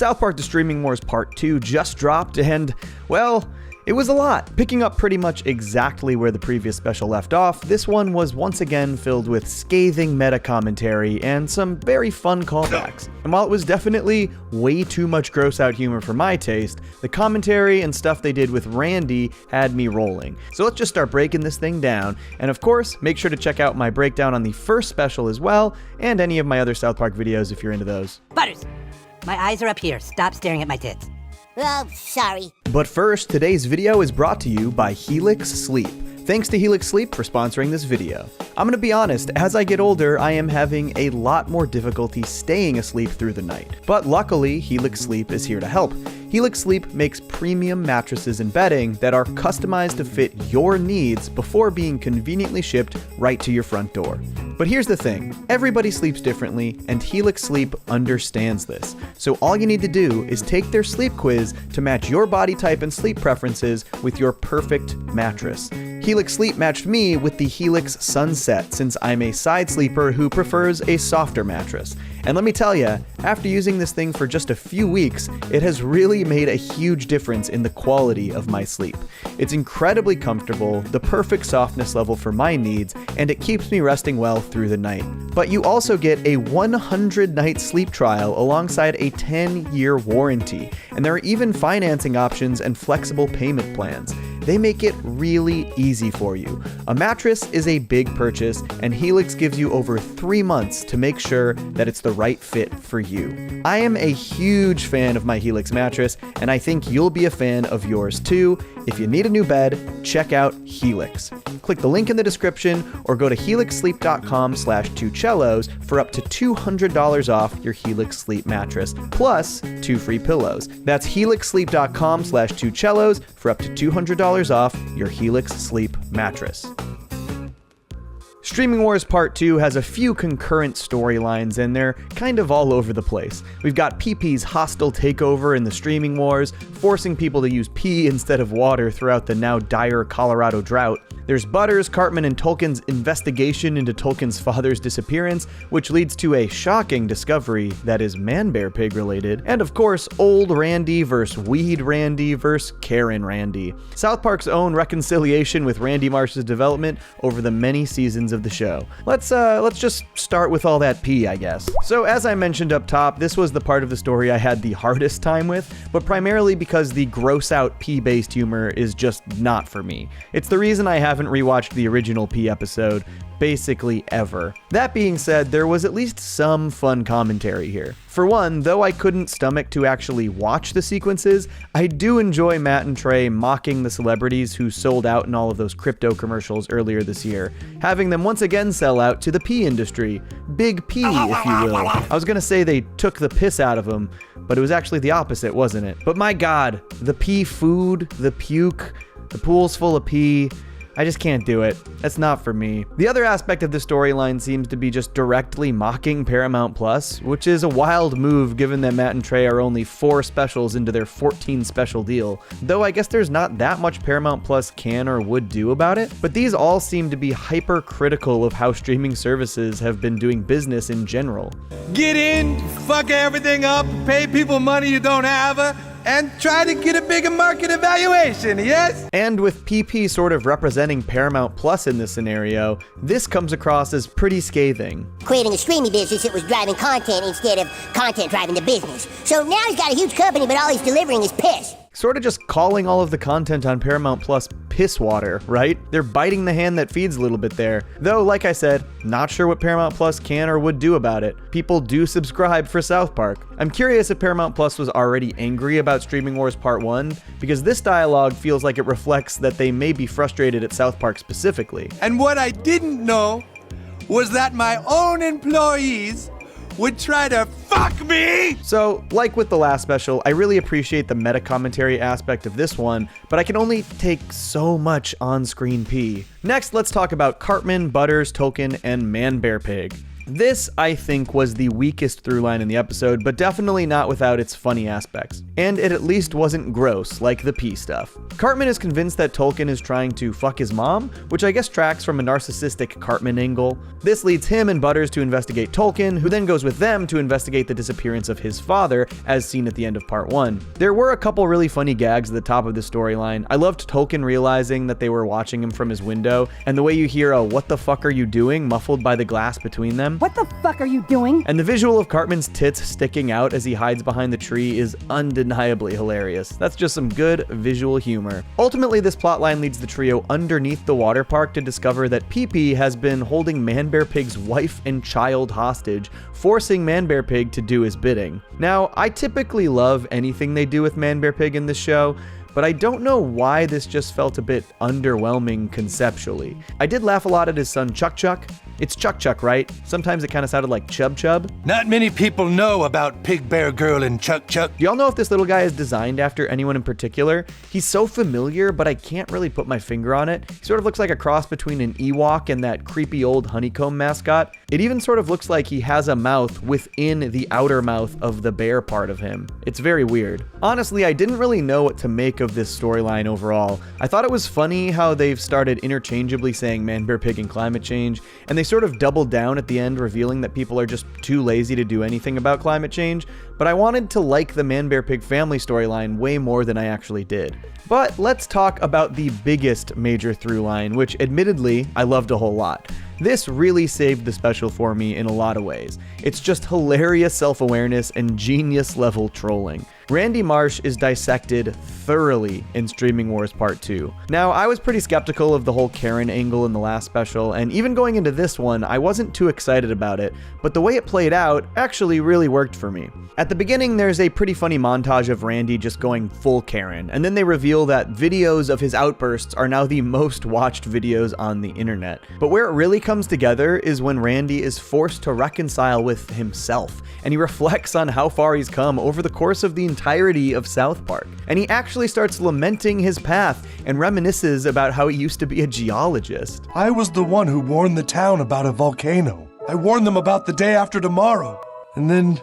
South Park: The Streaming Wars Part 2 just dropped, and, well, it was a lot. Picking up pretty much exactly where the previous special left off, this one was once again filled with scathing meta commentary and some very fun callbacks. And while it was definitely way too much gross out humor for my taste, the commentary and stuff they did with Randy had me rolling. So let's just start breaking this thing down, and of course, make sure to check out my breakdown on the first special as well, and any of my other South Park videos if you're into those. Butters, my eyes are up here. Stop staring at my tits. Oh, sorry. But first, today's video is brought to you by Helix Sleep. Thanks to Helix Sleep for sponsoring this video. I'm gonna be honest, as I get older, I am having a lot more difficulty staying asleep through the night. But luckily, Helix Sleep is here to help. Helix Sleep makes premium mattresses and bedding that are customized to fit your needs before being conveniently shipped right to your front door. But here's the thing, everybody sleeps differently, and Helix Sleep understands this. So all you need to do is take their sleep quiz to match your body type and sleep preferences with your perfect mattress. Helix Sleep matched me with the Helix Sunset, since I'm a side sleeper who prefers a softer mattress. And let me tell you, after using this thing for just a few weeks, it has really made a huge difference in the quality of my sleep. It's incredibly comfortable, the perfect softness level for my needs, and it keeps me resting well through the night. But you also get a 100-night sleep trial alongside a 10-year warranty, and there are even financing options and flexible payment plans. They make it really easy for you. A mattress is a big purchase, and Helix gives you over 3 months to make sure that it's the right fit for you. I am a huge fan of my Helix mattress, and I think you'll be a fan of yours too. If you need a new bed, check out Helix. Click the link in the description or go to helixsleep.com/2cellos for up to $200 off your Helix Sleep mattress, plus 2 free pillows. That's helixsleep.com/2cellos for up to $200 off your Helix Sleep mattress. Streaming Wars Part 2 has a few concurrent storylines, and they're kind of all over the place. We've got PP's hostile takeover in the Streaming Wars, forcing people to use pee instead of water throughout the now dire Colorado drought. There's Butters, Cartman, and Tolkien's investigation into Tolkien's father's disappearance, which leads to a shocking discovery that is Manbearpig related. And of course, Old Randy versus Weed Randy versus Karen Randy. South Park's own reconciliation with Randy Marsh's development over the many seasons of the show. Let's just start with all that pee, I guess. So as I mentioned up top, this was the part of the story I had the hardest time with, but primarily because the gross out pee-based humor is just not for me. It's the reason I haven't rewatched the original P episode basically ever. That being said, there was at least some fun commentary here. For one, though I couldn't stomach to actually watch the sequences, I do enjoy Matt and Trey mocking the celebrities who sold out in all of those crypto commercials earlier this year, having them once again sell out to the pee industry. Big P, if you will. I was gonna say they took the piss out of them, but it was actually the opposite, wasn't it? But my god, the pee food, the puke, the pool's full of pee. I just can't do it. That's not for me. The other aspect of the storyline seems to be just directly mocking Paramount Plus, which is a wild move given that Matt and Trey are only 4 specials into their 14 special deal, though I guess there's not that much Paramount Plus can or would do about it. But these all seem to be hypercritical of how streaming services have been doing business in general. Get in, fuck everything up, pay people money you don't have, and try to get a bigger market evaluation, yes? And with PP sort of representing Paramount Plus in this scenario, this comes across as pretty scathing. Creating a streaming business that was driving content instead of content driving the business. So now he's got a huge company, but all he's delivering is piss. Sort of just calling all of the content on Paramount Plus piss water, right? They're biting the hand that feeds a little bit there. Though, like I said, not sure what Paramount Plus can or would do about it. People do subscribe for South Park. I'm curious if Paramount Plus was already angry about Streaming Wars Part 1, because this dialogue feels like it reflects that they may be frustrated at South Park specifically. And what I didn't know was that my own employees would try to fuck me! So, like with the last special, I really appreciate the meta commentary aspect of this one, but I can only take so much on-screen pee. Next, let's talk about Cartman, Butters, Tolkien, and Manbearpig. This, I think, was the weakest through line in the episode, but definitely not without its funny aspects. And it at least wasn't gross, like the pee stuff. Cartman is convinced that Tolkien is trying to fuck his mom, which I guess tracks from a narcissistic Cartman angle. This leads him and Butters to investigate Tolkien, who then goes with them to investigate the disappearance of his father, as seen at the end of part 1. There were a couple really funny gags at the top of the storyline. I loved Tolkien realizing that they were watching him from his window, and the way you hear a "what the fuck are you doing" muffled by the glass between them. What the fuck are you doing? And the visual of Cartman's tits sticking out as he hides behind the tree is undeniably hilarious. That's just some good visual humor. Ultimately, this plotline leads the trio underneath the water park to discover that Pee-Pee has been holding Manbearpig's wife and child hostage, forcing Manbearpig to do his bidding. Now, I typically love anything they do with Manbearpig in this show, but I don't know why this just felt a bit underwhelming conceptually. I did laugh a lot at his son Chuck Chuck. It's Chuck Chuck, right? Sometimes it kind of sounded like Chub Chub. Not many people know about Pig Bear Girl and Chuck Chuck. Do y'all know if this little guy is designed after anyone in particular? He's so familiar, but I can't really put my finger on it. He sort of looks like a cross between an Ewok and that creepy old honeycomb mascot. It even sort of looks like he has a mouth within the outer mouth of the bear part of him. It's very weird. Honestly, I didn't really know what to make of this storyline overall. I thought it was funny how they've started interchangeably saying Manbearpig and climate change, and they sort of doubled down at the end, revealing that people are just too lazy to do anything about climate change, but I wanted to like the Manbearpig family storyline way more than I actually did. But let's talk about the biggest major through line, which admittedly I loved a whole lot. This really saved the special for me in a lot of ways. It's just hilarious self-awareness and genius level trolling. Randy Marsh is dissected thoroughly in Streaming Wars Part 2. Now, I was pretty skeptical of the whole Karen angle in the last special, and even going into this one, I wasn't too excited about it, but the way it played out actually really worked for me. At the beginning, there's a pretty funny montage of Randy just going full Karen, and then they reveal that videos of his outbursts are now the most watched videos on the internet. But where it really comes together is when Randy is forced to reconcile with himself, and he reflects on how far he's come over the course of the entirety of South Park. And he actually starts lamenting his path and reminisces about how he used to be a geologist. I was the one who warned the town about a volcano. I warned them about the day after tomorrow. And then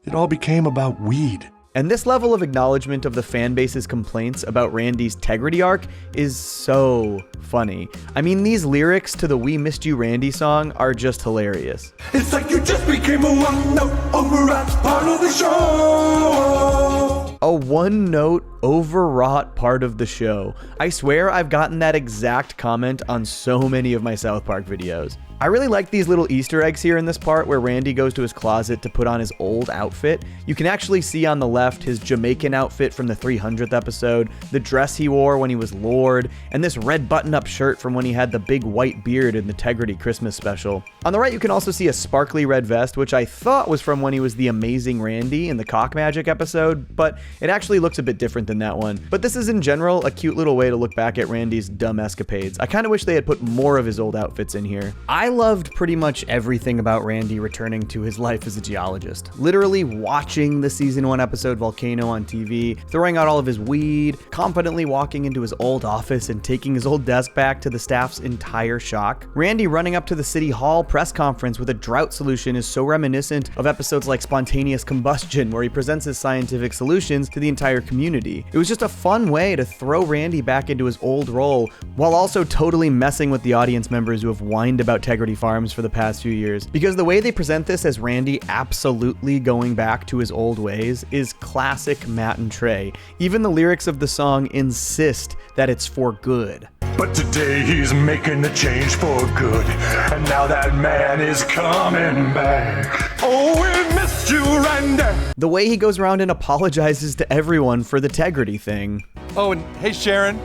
it all became about weed. And this level of acknowledgement of the fanbase's complaints about Randy's Tegridy arc is so funny. I mean, these lyrics to the We Missed You Randy song are just hilarious. It's like you just became a one-note overwrought part of the show. A one-note overwrought part of the show. I swear I've gotten that exact comment on so many of my South Park videos. I really like these little Easter eggs here in this part where Randy goes to his closet to put on his old outfit. You can actually see on the left his Jamaican outfit from the 300th episode, the dress he wore when he was Lord, and this red button-up shirt from when he had the big white beard in the Tegridy Christmas special. On the right, you can also see a sparkly red vest, which I thought was from when he was the Amazing Randy in the Cock Magic episode, but it actually looks a bit different than that one. But this is in general a cute little way to look back at Randy's dumb escapades. I kind of wish they had put more of his old outfits in here. I loved pretty much everything about Randy returning to his life as a geologist. Literally watching the season 1 episode Volcano on TV, throwing out all of his weed, confidently walking into his old office and taking his old desk back to the staff's entire shock. Randy running up to the City Hall press conference with a drought solution is so reminiscent of episodes like Spontaneous Combustion, where he presents his scientific solutions to the entire community. It was just a fun way to throw Randy back into his old role, while also totally messing with the audience members who have whined about Tegridy Farms for the past few years, because the way they present this as Randy absolutely going back to his old ways is classic Matt and Trey. Even the lyrics of the song insist that it's for good. But today he's making a change for good, and now that man is coming back. Oh, we missed you, Randy. The way he goes around and apologizes to everyone for the Tegridy thing. Oh, and hey, Sharon.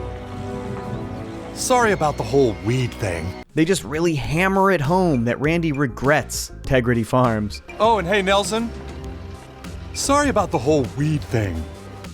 Sorry about the whole weed thing. They just really hammer it home that Randy regrets Tegridy Farms. Oh, and hey, Nelson. Sorry about the whole weed thing.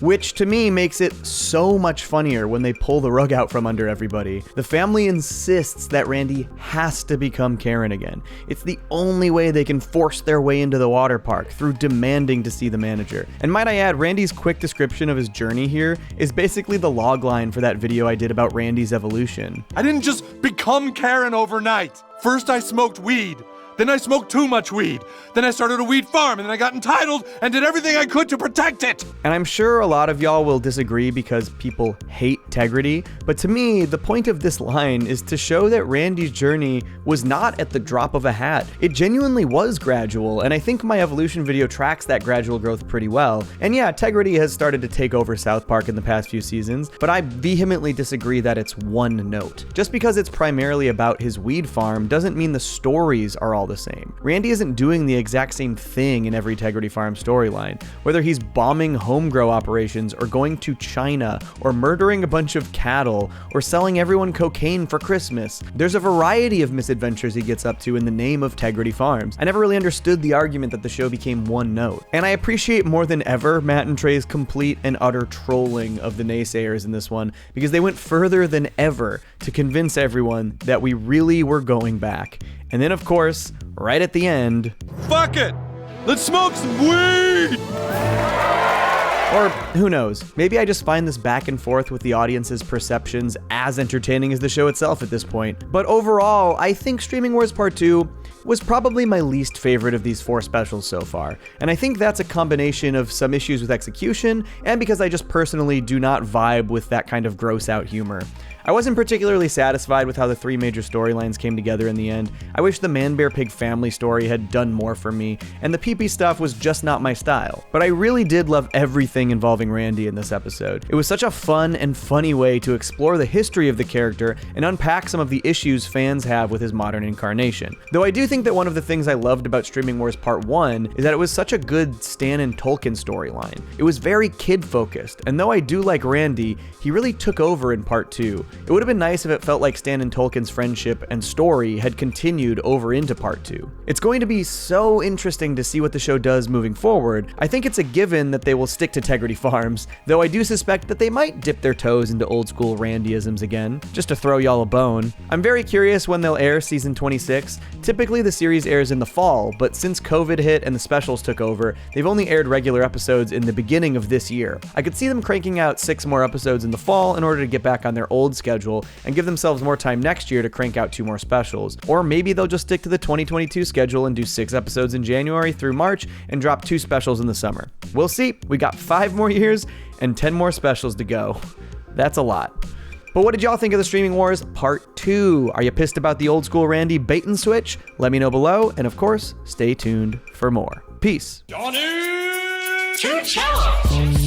Which to me makes it so much funnier when they pull the rug out from under everybody. The family insists that Randy has to become Karen again. It's the only way they can force their way into the water park, through demanding to see the manager. And might I add, Randy's quick description of his journey here is basically the log line for that video I did about Randy's evolution. I didn't just become Karen overnight. First I smoked weed, Then I smoked too much weed. Then I started a weed farm, and then I got entitled and did everything I could to protect it. And I'm sure a lot of y'all will disagree because people hate Tegridy, but to me, the point of this line is to show that Randy's journey was not at the drop of a hat. It genuinely was gradual, and I think my evolution video tracks that gradual growth pretty well. And yeah, Tegridy has started to take over South Park in the past few seasons, but I vehemently disagree that it's one note. Just because it's primarily about his weed farm doesn't mean the stories are all the same. Randy isn't doing the exact same thing in every Tegridy Farm storyline, whether he's bombing home grow operations or going to China or murdering a bunch of cattle or selling everyone cocaine for Christmas. There's a variety of misadventures he gets up to in the name of Tegridy Farms. I never really understood the argument that the show became one note. And I appreciate more than ever Matt and Trey's complete and utter trolling of the naysayers in this one, because they went further than ever to convince everyone that we really were going back. And then, of course, right at the end... Fuck it! Let's smoke some weed! Or who knows, maybe I just find this back and forth with the audience's perceptions as entertaining as the show itself at this point. But overall, I think Streaming Wars Part 2 was probably my least favorite of these 4 specials so far. And I think that's a combination of some issues with execution and because I just personally do not vibe with that kind of gross out humor. I wasn't particularly satisfied with how the 3 major storylines came together in the end. I wish the Manbearpig family story had done more for me, and the pee-pee stuff was just not my style. But I really did love everything involving Randy in this episode. It was such a fun and funny way to explore the history of the character and unpack some of the issues fans have with his modern incarnation. Though I do think that one of the things I loved about Streaming Wars Part 1 is that it was such a good Stan and Tolkien storyline. It was very kid-focused, and though I do like Randy, he really took over in Part 2. It would have been nice if it felt like Stan and Tolkien's friendship and story had continued over into Part 2. It's going to be so interesting to see what the show does moving forward. I think it's a given that they will stick to Tegridy Farms, though I do suspect that they might dip their toes into old school Randyisms again, just to throw y'all a bone. I'm very curious when they'll air season 26. Typically the series airs in the fall, but since COVID hit and the specials took over, they've only aired regular episodes in the beginning of this year. I could see them cranking out 6 more episodes in the fall in order to get back on their old schedule and give themselves more time next year to crank out 2 more specials. Or maybe they'll just stick to the 2022 schedule and do 6 episodes in January through March and drop 2 specials in the summer. We'll see. We got 5 more years and 10 more specials to go. That's a lot. But what did y'all think of the Streaming Wars Part 2? Are you pissed about the old school Randy bait and switch? Let me know below, and of course, stay tuned for more. Peace. Johnny to Cellos.